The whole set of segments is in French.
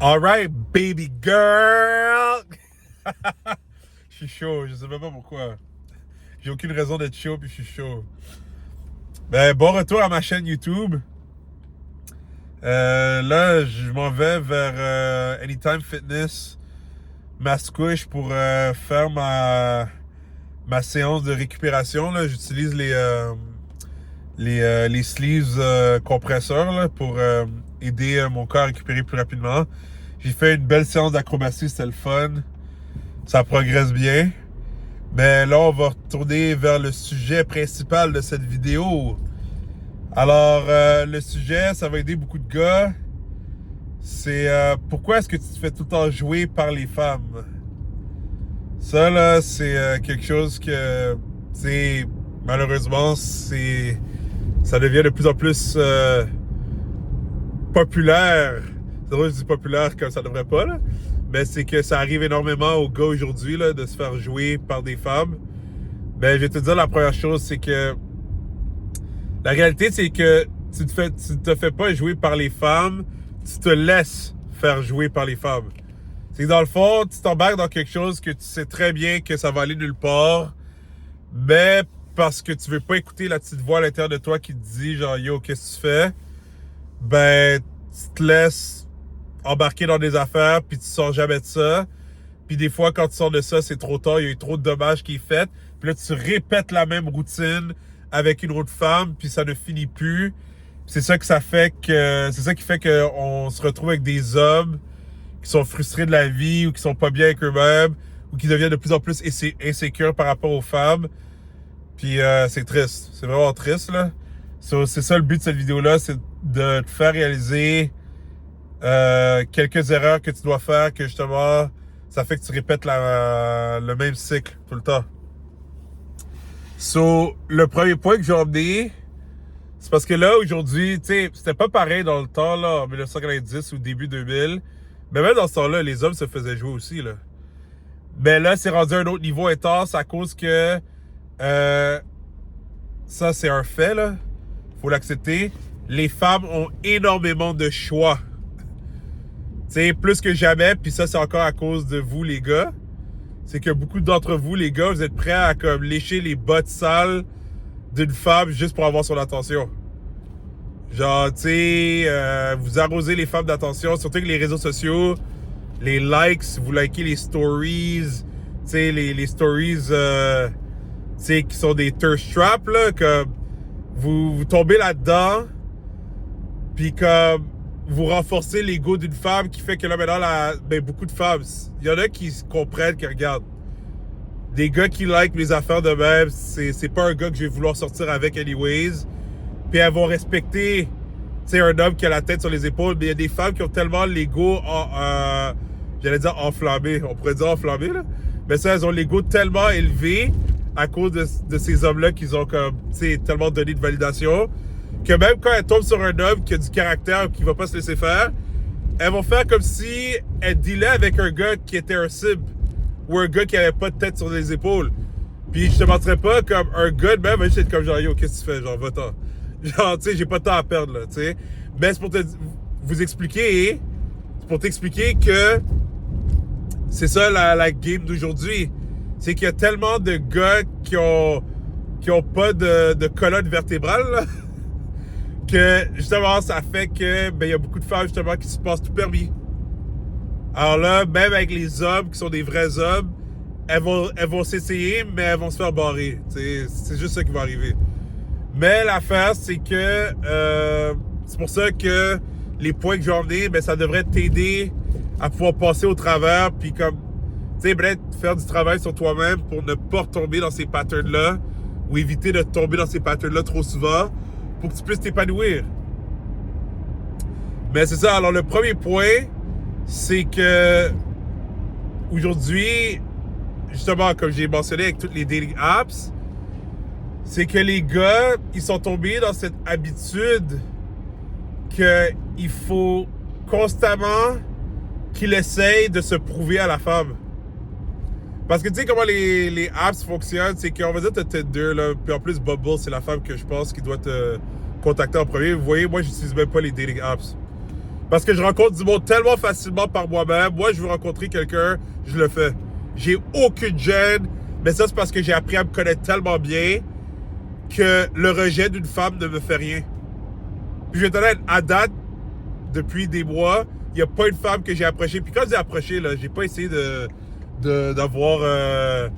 Alright, baby girl! Je suis chaud, je sais même pas pourquoi. J'ai aucune raison d'être chaud, puis je suis chaud. Ben, bon retour à ma chaîne YouTube. Là, je m'en vais vers Anytime Fitness, Mascouche, pour faire ma séance de récupération. Là. J'utilise les sleeves compresseurs là, pour aider mon corps à récupérer plus rapidement. J'ai fait une belle séance d'acrobatie, c'était le fun. Ça progresse bien. Mais là, on va retourner vers le sujet principal de cette vidéo. Alors, le sujet, ça va aider beaucoup de gars. C'est pourquoi est-ce que tu te fais tout le temps jouer par les femmes? Ça, là, c'est quelque chose que, c'est malheureusement, ça devient de plus en plus populaire. C'est vrai que je dis populaire comme ça devrait pas, là. Mais c'est que ça arrive énormément aux gars aujourd'hui, là, de se faire jouer par des femmes. Ben, je vais te dire la première chose, c'est que la réalité, c'est que tu te fais pas jouer par les femmes, tu te laisses faire jouer par les femmes. C'est que dans le fond, tu t'embarques dans quelque chose que tu sais très bien que ça va aller nulle part, mais parce que tu veux pas écouter la petite voix à l'intérieur de toi qui te dit genre yo, qu'est-ce que tu fais? Ben, tu te laisses embarquer dans des affaires puis tu sors jamais de ça. Puis des fois, quand tu sors de ça, c'est trop tard, il y a eu trop de dommages qui est fait. Puis là, tu répètes la même routine avec une autre femme, puis ça ne finit plus. C'est ça que ça fait que c'est ça qui fait qu'on se retrouve avec des hommes qui sont frustrés de la vie ou qui sont pas bien avec eux-mêmes ou qui deviennent de plus en plus insécures par rapport aux femmes. Puis c'est triste, c'est vraiment triste là. C'est ça le but de cette vidéo-là, c'est de te faire réaliser quelques erreurs que tu dois faire, que justement ça fait que tu répètes le même cycle tout le temps. So, le premier point que j'ai emmené, c'est parce que là, aujourd'hui, tu sais, c'était pas pareil dans le temps, là, en 1990 ou début 2000. Mais même dans ce temps-là, les hommes se faisaient jouer aussi, là. Mais là, c'est rendu à un autre niveau intense à cause que, ça, c'est un fait, là. Faut l'accepter. Les femmes ont énormément de choix. Tu sais, plus que jamais, puis ça, c'est encore à cause de vous, les gars. C'est que beaucoup d'entre vous, les gars, vous êtes prêts à comme lécher les bottes sales d'une femme juste pour avoir son attention. Genre, tu sais, vous arrosez les femmes d'attention, surtout avec les réseaux sociaux, les likes, vous likez les stories, tu sais, les stories, tu sais, qui sont des thirst traps, là, comme vous tombez là-dedans, puis comme vous renforcez l'ego d'une femme qui fait que là, maintenant, ben, beaucoup de femmes, il y en a qui comprennent, qui regardent. Des gars qui like mes affaires de même, c'est pas un gars que je vais vouloir sortir avec anyways. Puis elles vont respecter, tu sais, un homme qui a la tête sur les épaules, mais il y a des femmes qui ont tellement l'ego, j'allais dire enflammé, on pourrait dire enflammé, là. Mais ça, elles ont l'ego tellement élevé à cause de ces hommes-là qu'ils ont comme, tu sais, tellement donné de validation, que même quand elles tombent sur un homme qui a du caractère, qui va pas se laisser faire, elles vont faire comme si elles dealaient avec un gars qui était un cible, ou un gars qui avait pas de tête sur les épaules. Puis je te mentirais pas, comme un gars de même, je suis comme genre, yo, qu'est-ce que tu fais? Genre, va-t'en. Genre, tu sais, j'ai pas de temps à perdre, là, tu sais. Mais c'est pour vous expliquer, c'est pour t'expliquer que c'est ça la game d'aujourd'hui. C'est qu'il y a tellement de gars qui ont pas de colonne vertébrale, là, que justement, ça fait que, ben, il y a beaucoup de femmes, justement, qui se passent tout permis. Alors là, même avec les hommes qui sont des vrais hommes, elles vont s'essayer, mais elles vont se faire barrer. C'est juste ça qui va arriver. Mais l'affaire, c'est que c'est pour ça que les points que j'ai emmenés, ben, ça devrait t'aider à pouvoir passer au travers, puis comme, tu sais, peut-être faire du travail sur toi-même pour ne pas retomber dans ces patterns-là, ou éviter de tomber dans ces patterns-là trop souvent, pour que tu puisses t'épanouir. Mais c'est ça, alors le premier point, c'est que aujourd'hui, justement, comme j'ai mentionné avec toutes les dating apps, c'est que les gars, ils sont tombés dans cette habitude qu'il faut constamment qu'ils essayent de se prouver à la femme. Parce que tu sais comment les apps fonctionnent, c'est qu'on va dire que t'as Tinder, là, puis en plus Bumble, c'est la femme que je pense qui doit te contacter en premier. Vous voyez, moi, j'utilise même pas les dating apps. Parce que je rencontre du monde tellement facilement par moi-même. Moi, je veux rencontrer quelqu'un, je le fais. J'ai aucune gêne, mais ça, c'est parce que j'ai appris à me connaître tellement bien que le rejet d'une femme ne me fait rien. Puis je vais te dire, à date, depuis des mois, il n'y a pas une femme que j'ai approchée. Puis quand j'ai approché, là, j'ai pas essayé d'avoir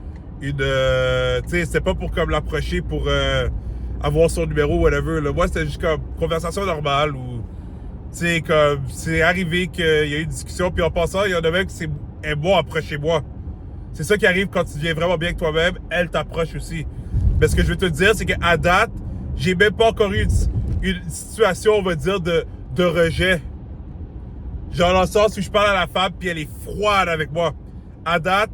une... tu sais, c'était pas pour comme l'approcher pour avoir son numéro ou whatever. Là. Moi, c'était juste comme conversation normale ou... Tu sais, comme... C'est arrivé qu'il y a eu une discussion, puis en passant, il y en a même qui est bon, approchez-moi. C'est ça qui arrive quand tu viens vraiment bien avec toi-même, elle t'approche aussi. Mais ce que je veux te dire, c'est qu'à date, j'ai même pas encore eu une situation, on va dire, de rejet. Genre dans le sens où je parle à la femme puis elle est froide avec moi. À date,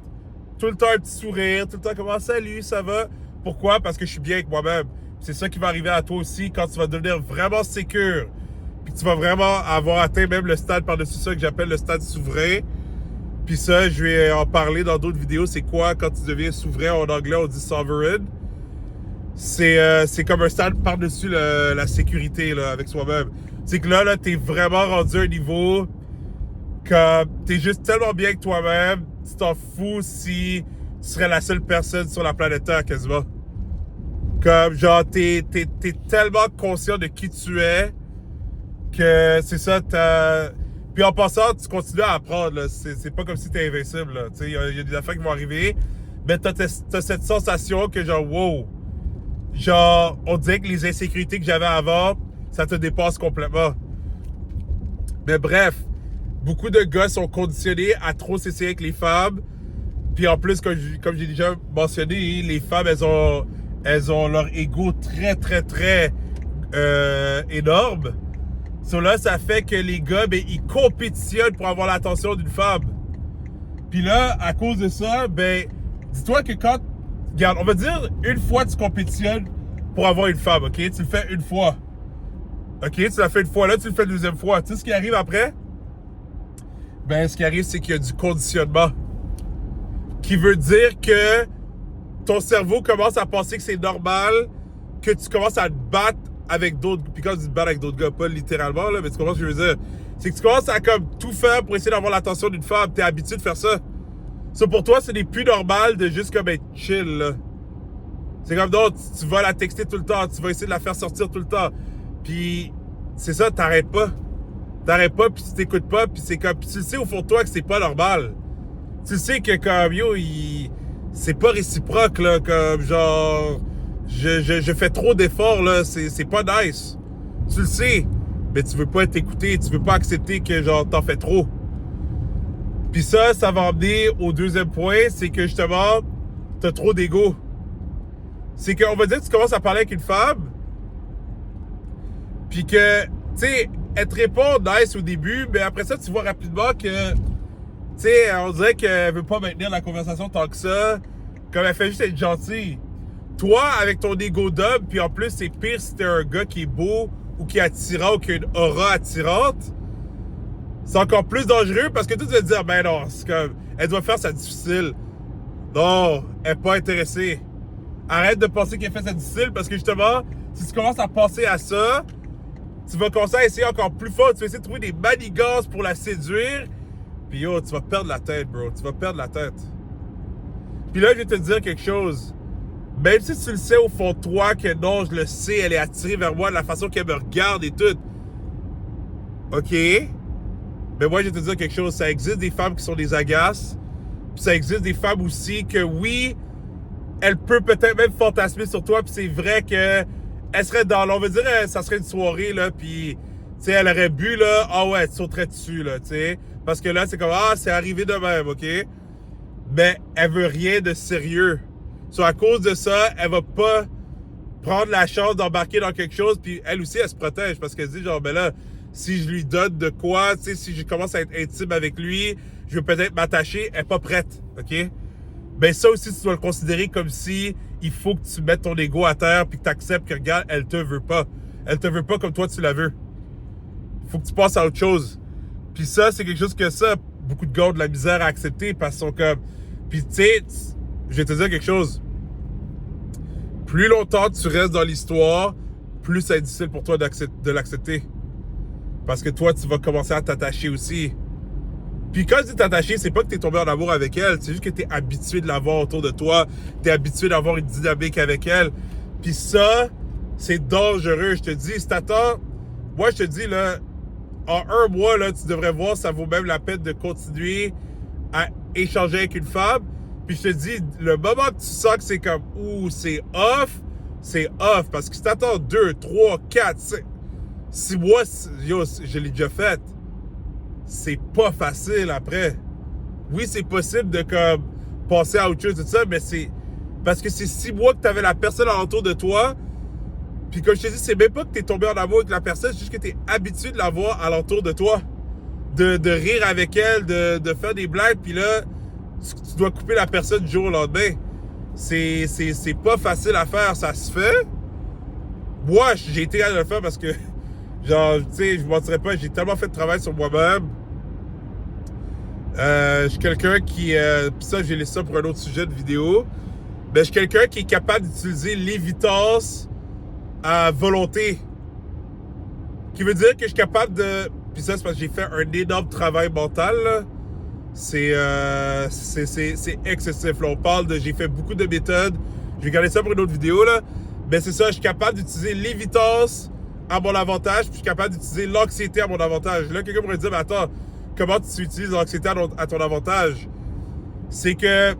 tout le temps un petit sourire, tout le temps comme « Salut, ça va? » Pourquoi? Parce que je suis bien avec moi-même. C'est ça qui va arriver à toi aussi quand tu vas devenir vraiment sécure. Puis tu vas vraiment avoir atteint même le stade par-dessus ça que j'appelle le stade souverain. Puis ça, je vais en parler dans d'autres vidéos. C'est quoi quand tu deviens souverain? En anglais, on dit sovereign. C'est comme un stade par-dessus la sécurité là, avec soi-même. C'est que là, t'es vraiment rendu à un niveau que t'es juste tellement bien avec toi-même, tu t'en fous si tu serais la seule personne sur la planète Terre quasiment. Comme genre, t'es tellement conscient de qui tu es que c'est ça, Puis en passant, tu continues à apprendre, là. C'est pas comme si t'es invincible, là. Tu sais, il y a des affaires qui vont arriver, mais t'as cette sensation que genre, wow. Genre, on dirait que les insécurités que j'avais avant, ça te dépasse complètement. Mais bref, beaucoup de gars sont conditionnés à trop s'essayer avec les femmes. Puis en plus, comme j'ai déjà mentionné, les femmes, elles ont leur ego très, très, très énorme. So là, ça fait que les gars, ben, ils compétitionnent pour avoir l'attention d'une femme. Puis là, à cause de ça, ben, dis-toi que quand... Regarde, on va dire, une fois tu compétitionnes pour avoir une femme, OK? Tu le fais une fois. OK? Tu l'as fait une fois, là, tu le fais une deuxième fois. Tu sais ce qui arrive après? Ben, ce qui arrive, c'est qu'il y a du conditionnement. Qui veut dire que ton cerveau commence à penser que c'est normal que tu commences à te battre avec d'autres... Puis quand tu te bats avec d'autres gars, pas littéralement, là, mais tu comprends ce que je veux dire? C'est que tu commences à comme tout faire pour essayer d'avoir l'attention d'une femme. T'es habitué de faire ça. Ça, pour toi, ce n'est plus normal de juste comme être chill, là. C'est comme donc, tu vas la texter tout le temps, tu vas essayer de la faire sortir tout le temps. Puis, c'est ça, t'arrêtes pas. T'arrêtes pas, puis tu t'écoutes pas, puis c'est comme... Puis tu le sais au fond de toi que c'est pas normal. Tu sais que comme, yo, c'est pas réciproque, là, comme genre... Je fais trop d'efforts, là, c'est pas nice. Tu le sais, mais tu veux pas être écouté, tu veux pas accepter que, genre, t'en fais trop. Puis ça va emmener au deuxième point, c'est que justement, t'as trop d'ego. C'est qu'on va dire que tu commences à parler avec une femme, puis que, tu sais, elle te répond nice au début, mais après ça, tu vois rapidement que, tu sais, on dirait qu'elle veut pas maintenir la conversation tant que ça, comme elle fait juste être gentille. Toi, avec ton ego d'homme, puis en plus, c'est pire si t'es un gars qui est beau, ou qui est attirant, ou qui a une aura attirante, c'est encore plus dangereux parce que tu vas te dire, ben non, c'est comme, elle doit faire ça difficile. Non, elle n'est pas intéressée. Arrête de penser qu'elle fait ça difficile parce que justement, si tu commences à penser à ça, tu vas commencer à essayer encore plus fort. Tu vas essayer de trouver des manigances pour la séduire. Puis yo, tu vas perdre la tête, bro. Tu vas perdre la tête. Puis là, je vais te dire quelque chose. Même si tu le sais au fond de toi que non, je le sais, elle est attirée vers moi de la façon qu'elle me regarde et tout. OK? Mais moi, je vais te dire quelque chose. Ça existe des femmes qui sont des agaces. Puis ça existe des femmes aussi que, oui, elle peut peut-être même fantasmer sur toi. Puis c'est vrai que elle serait dans... On va dire, ça serait une soirée, là. Puis, tu sais, elle aurait bu, là. Ah ouais, elle te sauterait dessus, là, tu sais. Parce que là, c'est comme, ah, c'est arrivé de même, OK? Mais elle veut rien de sérieux. So, à cause de ça, elle va pas prendre la chance d'embarquer dans quelque chose. Puis elle aussi, elle se protège. Parce qu'elle se dit, genre, ben là... Si je lui donne de quoi, tu sais, si je commence à être intime avec lui, je vais peut-être m'attacher, elle n'est pas prête, OK? Ben ça aussi, tu dois le considérer comme si il faut que tu mettes ton ego à terre puis que tu acceptes que, regarde, elle te veut pas. Elle te veut pas comme toi, tu la veux. Il faut que tu passes à autre chose. Puis ça, c'est quelque chose que ça, beaucoup de gars ont de la misère à accepter parce qu'ils sont comme... Puis tu sais, je vais te dire quelque chose. Plus longtemps tu restes dans l'histoire, plus ça est difficile pour toi de l'accepter. Parce que toi, tu vas commencer à t'attacher aussi. Puis quand je dis t'attacher, c'est pas que t'es tombé en amour avec elle, c'est juste que t'es habitué de l'avoir autour de toi, t'es habitué d'avoir une dynamique avec elle. Puis ça, c'est dangereux, je te dis. Si t'attends, moi je te dis, là, en un mois, là, tu devrais voir, ça vaut même la peine de continuer à échanger avec une femme. Puis je te dis, le moment que tu sens que c'est comme, ouh, c'est off. Parce que si t'attends 2, 3, 4, 6 mois, yo, je l'ai déjà fait. C'est pas facile après. Oui, c'est possible de comme passer à autre chose, tout ça, mais c'est parce que c'est 6 mois que tu avais la personne alentour de toi. Puis comme je te dis, c'est même pas que tu es tombé en amour avec la personne, c'est juste que tu es habitué de la voir alentour de toi. De rire avec elle, de faire des blagues, puis là, tu dois couper la personne du jour au lendemain. C'est pas facile à faire, ça se fait. Moi, j'ai été à le faire parce que, genre, tu sais, je vous mentirais pas, j'ai tellement fait de travail sur moi-même. Je suis quelqu'un qui... Puis ça, j'ai laissé ça pour un autre sujet de vidéo. Mais je suis quelqu'un qui est capable d'utiliser l'évidence à volonté. Qui veut dire que je suis capable de... Puis ça, c'est parce que j'ai fait un énorme travail mental, là. C'est excessif, là. On parle de... J'ai fait beaucoup de méthodes. Je vais garder ça pour une autre vidéo, là. Mais c'est ça, je suis capable d'utiliser l'évidence à mon avantage, puis je suis capable d'utiliser l'anxiété à mon avantage. Là, quelqu'un pourrait dire, mais attends, comment tu utilises l'anxiété à ton avantage? C'est que...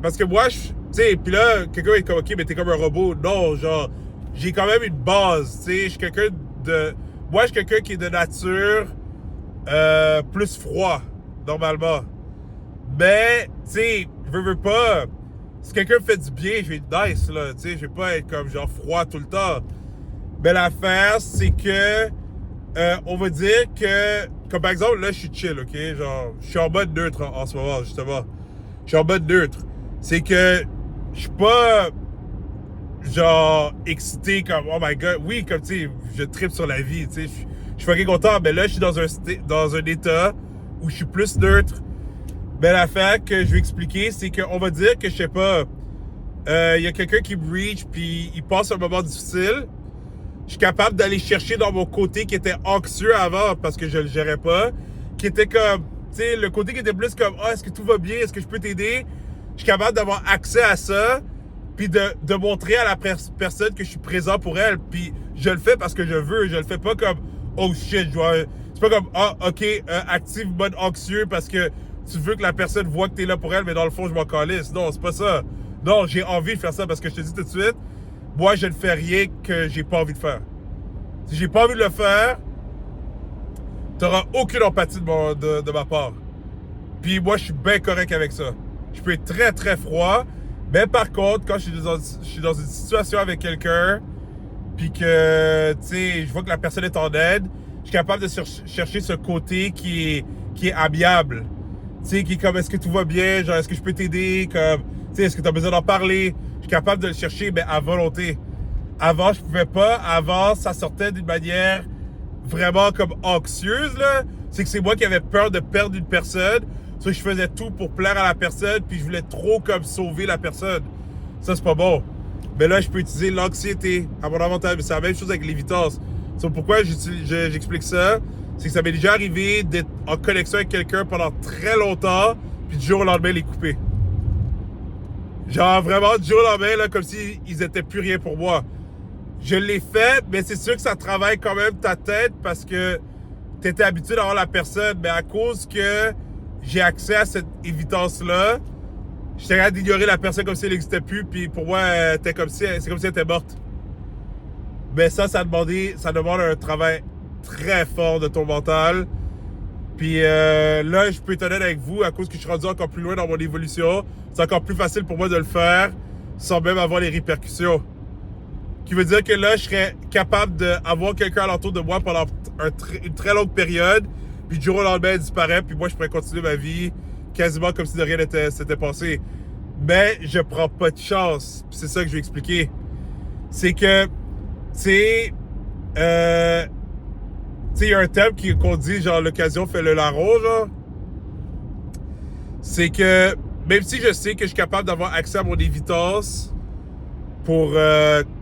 Parce que moi, tu sais, puis là, quelqu'un est comme, OK, mais t'es comme un robot. Non, genre, j'ai quand même une base, tu sais. Je suis quelqu'un de... Moi, je suis quelqu'un qui est de nature plus froid, normalement. Mais, tu sais, je veux pas... Si quelqu'un me fait du bien, je vais être nice, là, tu sais. Je vais pas être comme, genre, froid tout le temps. Mais l'affaire, c'est que... on va dire que... Comme par exemple, là, je suis chill, OK? Genre, je suis en mode neutre en ce moment, justement. Je suis en mode neutre. C'est que je suis pas genre excité comme oh my god. Oui, comme tu sais, je tripe sur la vie, tu sais. Je suis fucking content, mais là, je suis dans un état où je suis plus neutre. Mais l'affaire que je vais expliquer, c'est qu'on va dire que je sais pas, y a quelqu'un qui me reach puis il passe un moment difficile. Je suis capable d'aller chercher dans mon côté qui était anxieux avant parce que je le gérais pas, qui était comme, tu sais, le côté qui était plus comme, ah, est-ce que tout va bien, est-ce que je peux t'aider? Je suis capable d'avoir accès à ça, puis de montrer à la personne que je suis présent pour elle, puis je le fais parce que je veux, je le fais pas comme, oh shit, c'est pas comme, ah, ok, active mode anxieux parce que tu veux que la personne voit que t'es là pour elle, mais dans le fond, je m'en calisse. Non, c'est pas ça. Non, j'ai envie de faire ça parce que je te dis tout de suite, moi, je ne fais rien que j'ai pas envie de faire. Si j'ai pas envie de le faire, t'auras aucune empathie de ma part. Puis moi, je suis bien correct avec ça. Je peux être très, très froid. Mais par contre, quand je suis dans une situation avec quelqu'un, puis que, tu sais, je vois que la personne est en aide, je suis capable de chercher ce côté qui est amiable. Tu sais, qui est comme, est-ce que tout va bien? Genre, est-ce que je peux t'aider? Comme, tu sais, est-ce que tu as besoin d'en parler? Je suis capable de le chercher, mais à volonté. Avant, je pouvais pas. Avant, ça sortait d'une manière vraiment comme anxieuse, là. C'est que c'est moi qui avais peur de perdre une personne. Ça, je faisais tout pour plaire à la personne, puis je voulais trop comme sauver la personne. Ça, c'est pas bon. Mais là, je peux utiliser l'anxiété à mon avantage. Mais c'est la même chose avec l'évidence. C'est pourquoi j'explique ça. C'est que ça m'est déjà arrivé d'être en connexion avec quelqu'un pendant très longtemps, puis du jour au lendemain, les couper. Genre vraiment, du jour au lendemain, là, comme s'ils étaient plus rien pour moi. Je l'ai fait, mais c'est sûr que ça travaille quand même ta tête parce que t'étais habitué d'avoir la personne. Mais à cause que j'ai accès à cette évidence-là, j'étais capable d'ignorer la personne comme si elle n'existait plus, puis pour moi, c'est comme si elle était morte. Mais ça demande un travail très fort de ton mental. Puis là, je peux être honnête avec vous, à cause que je suis rendu encore plus loin dans mon évolution, c'est encore plus facile pour moi de le faire sans même avoir les répercussions. Qui veut dire que là, je serais capable d'avoir quelqu'un alentour de moi pendant une très longue période, puis du jour au lendemain, elle disparaît, puis moi, je pourrais continuer ma vie quasiment comme si de rien s'était passé. Mais je prends pas de chance. Puis c'est ça que je vais expliquer. C'est que, tu sais, il y a un thème qu'on dit, genre, l'occasion fait le larron, genre. C'est que, même si je sais que je suis capable d'avoir accès à mon évidence pour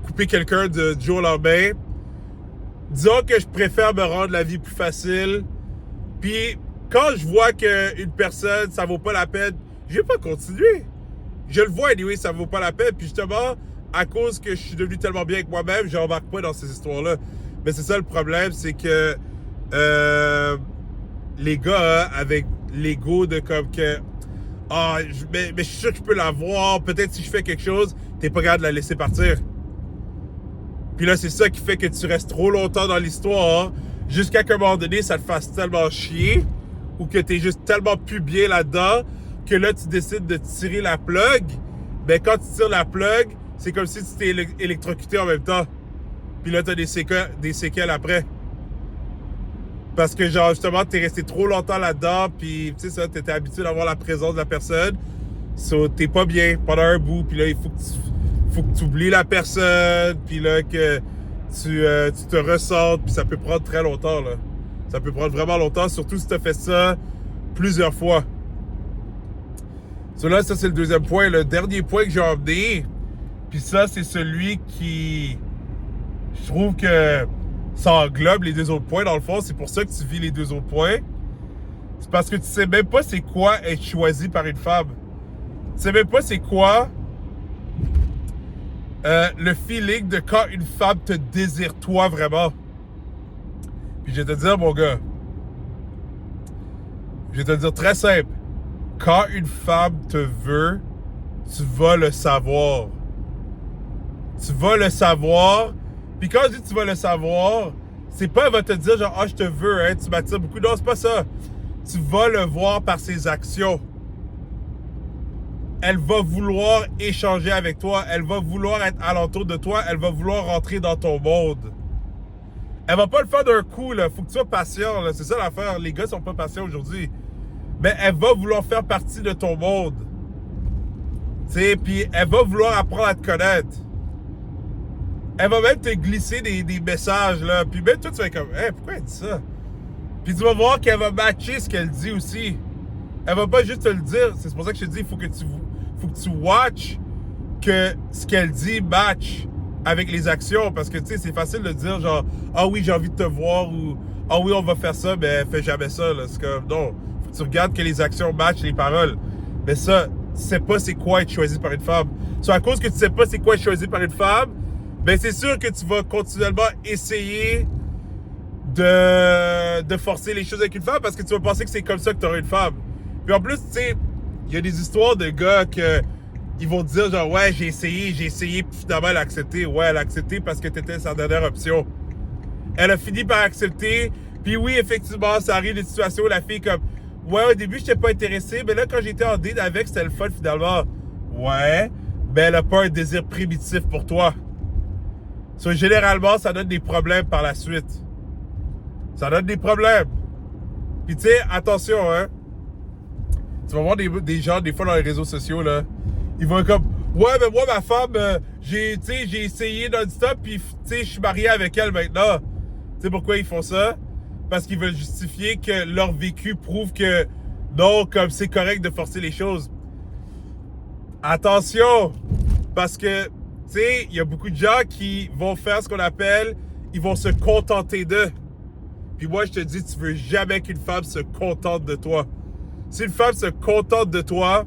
couper quelqu'un du jour au lendemain, disons que je préfère me rendre la vie plus facile. Puis quand je vois qu'une personne, ça vaut pas la peine, je vais pas continuer. Je le vois, anyway, ça vaut pas la peine. Puis justement, à cause que je suis devenu tellement bien avec moi-même, je n'embarque pas dans ces histoires-là. Mais c'est ça le problème, c'est que les gars, hein, avec l'ego de comme que mais je suis sûr que je peux l'avoir, peut-être si je fais quelque chose, t'es pas capable de la laisser partir. Puis là, c'est ça qui fait que tu restes trop longtemps dans l'histoire, jusqu'à qu'à un moment donné, ça te fasse tellement chier, ou que t'es juste tellement plus bien là-dedans, que là, tu décides de tirer la plug. Ben, quand tu tires la plug, c'est comme si tu t'es électrocuté en même temps. Puis là, t'as des séquelles après. Parce que, genre, justement, t'es resté trop longtemps là-dedans, puis, tu sais, ça, t'étais habitué d'avoir la présence de la personne. So, t'es pas bien pendant un bout, puis là, il faut que tu oublies la personne, puis là, que tu te ressentes, puis ça peut prendre très longtemps, là. Ça peut prendre vraiment longtemps, surtout si t'as fait ça plusieurs fois. So là, ça, c'est le deuxième point. Le dernier point que j'ai emmené, puis ça, c'est celui qui... Je trouve que ça englobe les deux autres points, dans le fond. C'est pour ça que tu vis les deux autres points. C'est parce que tu sais même pas c'est quoi être choisi par une femme. Tu sais même pas c'est quoi le feeling de quand une femme te désire toi vraiment. Puis je vais te dire, mon gars, je vais te dire très simple. Quand une femme te veut, tu vas le savoir. Tu vas le savoir. Puis quand je dis tu vas le savoir, c'est pas elle va te dire genre, je te veux, hein, tu m'attires beaucoup. Non, c'est pas ça. Tu vas le voir par ses actions. Elle va vouloir échanger avec toi. Elle va vouloir être alentour de toi. Elle va vouloir rentrer dans ton monde. Elle va pas le faire d'un coup, là. Faut que tu sois patient, là. C'est ça l'affaire. Les gars sont pas patients aujourd'hui. Mais elle va vouloir faire partie de ton monde. Tu sais, puis elle va vouloir apprendre à te connaître. Elle va même te glisser des messages, là. Puis même toi, tu vas comme, pourquoi elle dit ça? Puis tu vas voir qu'elle va matcher ce qu'elle dit aussi. Elle va pas juste te le dire. C'est pour ça que je te dis, il faut que tu watches que ce qu'elle dit match avec les actions. Parce que, tu sais, c'est facile de dire, genre, oui, j'ai envie de te voir, ou oui, on va faire ça, mais fais jamais ça, là. C'est comme, non. Faut que tu regardes que les actions matchent les paroles. Mais ça, tu sais pas c'est quoi être choisi par une femme. So, à cause que tu sais pas c'est quoi être choisi par une femme, ben c'est sûr que tu vas continuellement essayer de forcer les choses avec une femme parce que tu vas penser que c'est comme ça que tu auras une femme. Puis en plus, tu sais, il y a des histoires de gars que ils vont te dire genre, ouais, j'ai essayé, puis finalement elle a accepté. Ouais, elle a accepté parce que t'étais sa dernière option. Elle a fini par accepter. Puis oui, effectivement, ça arrive des situations où la fille comme, ouais, au début, je n'étais pas intéressé, mais là, quand j'étais en date avec, c'était le fun finalement. Ouais, mais elle n'a pas un désir primitif pour toi. So, généralement, ça donne des problèmes par la suite. Ça donne des problèmes. Puis tu sais, attention, hein. Tu vas voir des gens, des fois, dans les réseaux sociaux, là. Ils vont comme, ouais, mais moi, ma femme, j'ai essayé non-stop, puis tu sais, je suis marié avec elle maintenant. Tu sais pourquoi ils font ça? Parce qu'ils veulent justifier que leur vécu prouve que non, comme c'est correct de forcer les choses. Attention! Parce que, tu sais, il y a beaucoup de gens qui vont faire ce qu'on appelle, ils vont se contenter d'eux. Puis moi, je te dis, tu veux jamais qu'une femme se contente de toi. Si une femme se contente de toi,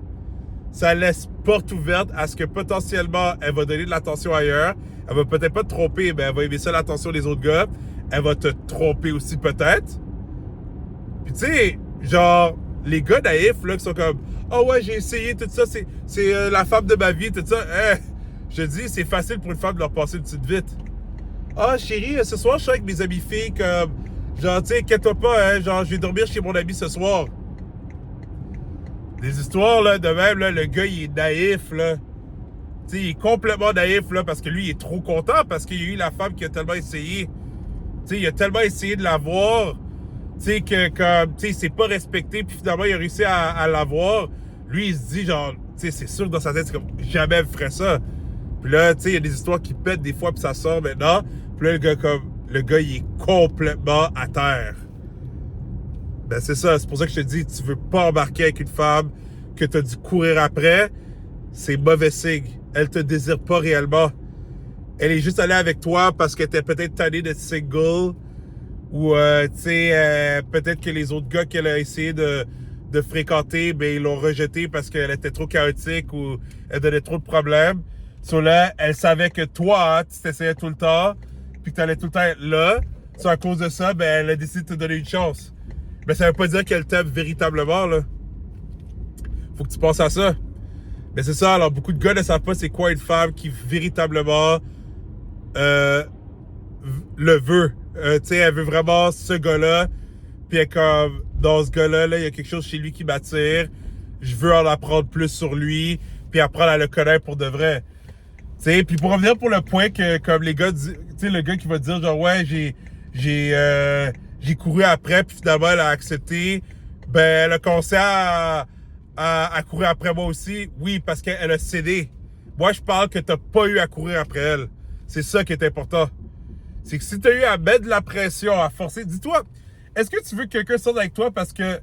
ça laisse porte ouverte à ce que potentiellement, elle va donner de l'attention ailleurs. Elle va peut-être pas te tromper, mais elle va aimer ça l'attention des autres gars. Elle va te tromper aussi peut-être. Puis tu sais, genre, les gars naïfs, là, qui sont comme, ouais, j'ai essayé tout ça, c'est la femme de ma vie, tout ça. Je te dis, c'est facile pour une femme de leur passer une petite vite. Chérie, ce soir, je suis avec mes amis filles, comme, genre, tu sais, inquiète-toi pas, hein, genre, je vais dormir chez mon ami ce soir. Des histoires, là, de même, là, le gars, il est naïf, là. Tu sais, il est complètement naïf, là, parce que lui, il est trop content, parce qu'il y a eu la femme qui a tellement essayé. Tu sais, il a tellement essayé de l'avoir, tu sais, que comme, tu sais, il s'est pas respecté, puis finalement, il a réussi à l'avoir. Lui, il se dit, genre, tu sais, c'est sûr que dans sa tête, c'est comme, jamais elle ferait ça. Puis là, tu sais, il y a des histoires qui pètent des fois, puis ça sort maintenant. Puis là, le gars, il est complètement à terre. Ben, c'est ça. C'est pour ça que je te dis, tu veux pas embarquer avec une femme que tu as dû courir après, c'est mauvais signe. Elle te désire pas réellement. elle est juste allée avec toi parce qu'elle était peut-être tannée de single ou, tu sais, peut-être que les autres gars qu'elle a essayé de fréquenter, ben, ils l'ont rejetée parce qu'elle était trop chaotique ou elle donnait trop de problèmes. So là, elle savait que toi, tu t'essayais tout le temps, puis que tu allais tout le temps être là. So à cause de ça, ben, elle a décidé de te donner une chance. Mais ça veut pas dire qu'elle t'aime véritablement, là. Faut que tu penses à ça. Mais c'est ça, alors beaucoup de gars ne savent pas c'est quoi une femme qui véritablement le veut. Tu sais, elle veut vraiment ce gars-là. Puis elle est comme, dans ce gars-là, là, il y a quelque chose chez lui qui m'attire. Je veux en apprendre plus sur lui. Puis apprendre à le connaître pour de vrai. Tu sais, puis pour revenir pour le point que, comme les gars, tu sais, le gars qui va dire genre, ouais, j'ai couru après, puis finalement, elle a accepté. Ben, elle a commencé à courir après moi aussi. Oui, parce qu'elle a cédé. Moi, je parle que t'as pas eu à courir après elle. C'est ça qui est important. C'est que si t'as eu à mettre de la pression, à forcer, dis-toi, est-ce que tu veux que quelqu'un sorte avec toi parce que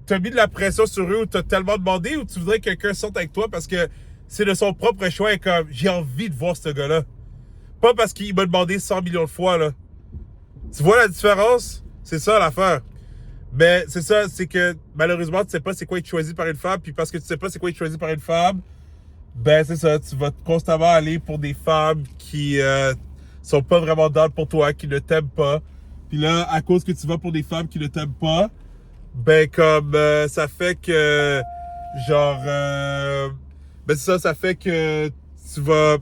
t'as mis de la pression sur eux ou t'as tellement demandé, ou tu voudrais que quelqu'un sorte avec toi parce que c'est de son propre choix et comme, j'ai envie de voir ce gars-là. Pas parce qu'il m'a demandé 100 millions de fois, là. Tu vois la différence? C'est ça l'affaire. Mais c'est ça, c'est que malheureusement, tu sais pas c'est quoi être choisi par une femme, puis parce que tu sais pas c'est quoi être choisi par une femme, ben c'est ça, tu vas constamment aller pour des femmes qui sont pas vraiment down pour toi, qui ne t'aiment pas. Puis là, à cause que tu vas pour des femmes qui ne t'aiment pas, ben comme ça fait que genre ben c'est ça, ça fait que tu vas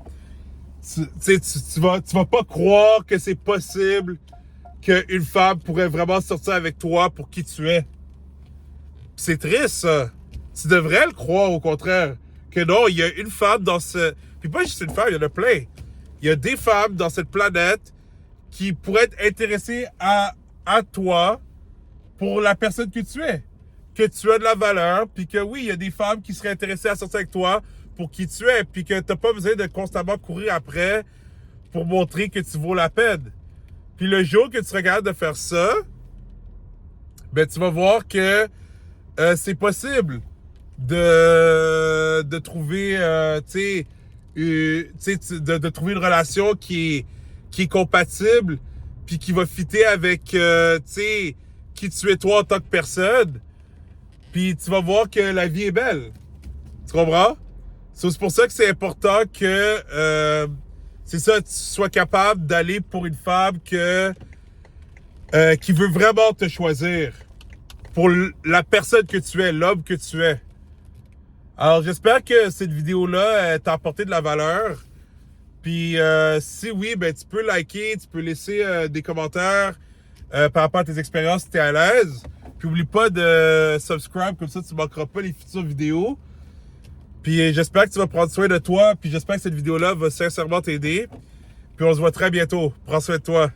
tu vas pas croire que c'est possible qu'une femme pourrait vraiment sortir avec toi pour qui tu es. C'est triste, ça. Tu devrais le croire, au contraire. Que non, il y a une femme dans ce... Puis pas juste une femme, il y en a plein. Il y a des femmes dans cette planète qui pourraient être intéressées à toi pour la personne que tu es. Que tu as de la valeur, puis que oui, il y a des femmes qui seraient intéressées à sortir avec toi pour qui tu es, puis que t'as pas besoin de constamment courir après pour montrer que tu vaux la peine. Puis le jour que tu seras capable de faire ça, ben tu vas voir que c'est possible de trouver, de trouver une relation qui est compatible, puis qui va fitter avec, tu sais, qui tu es toi en tant que personne. Puis tu vas voir que la vie est belle. Tu comprends? C'est pour ça que c'est important que, c'est ça, tu sois capable d'aller pour une femme qui veut vraiment te choisir. Pour la personne que tu es, l'homme que tu es. Alors, j'espère que cette vidéo-là t'a apporté de la valeur. Puis, si oui, ben tu peux liker, tu peux laisser des commentaires par rapport à tes expériences si t'es à l'aise. Puis, oublie pas de subscribe, comme ça tu manqueras pas les futures vidéos. Puis, j'espère que tu vas prendre soin de toi. Puis, j'espère que cette vidéo-là va sincèrement t'aider. Puis, on se voit très bientôt. Prends soin de toi.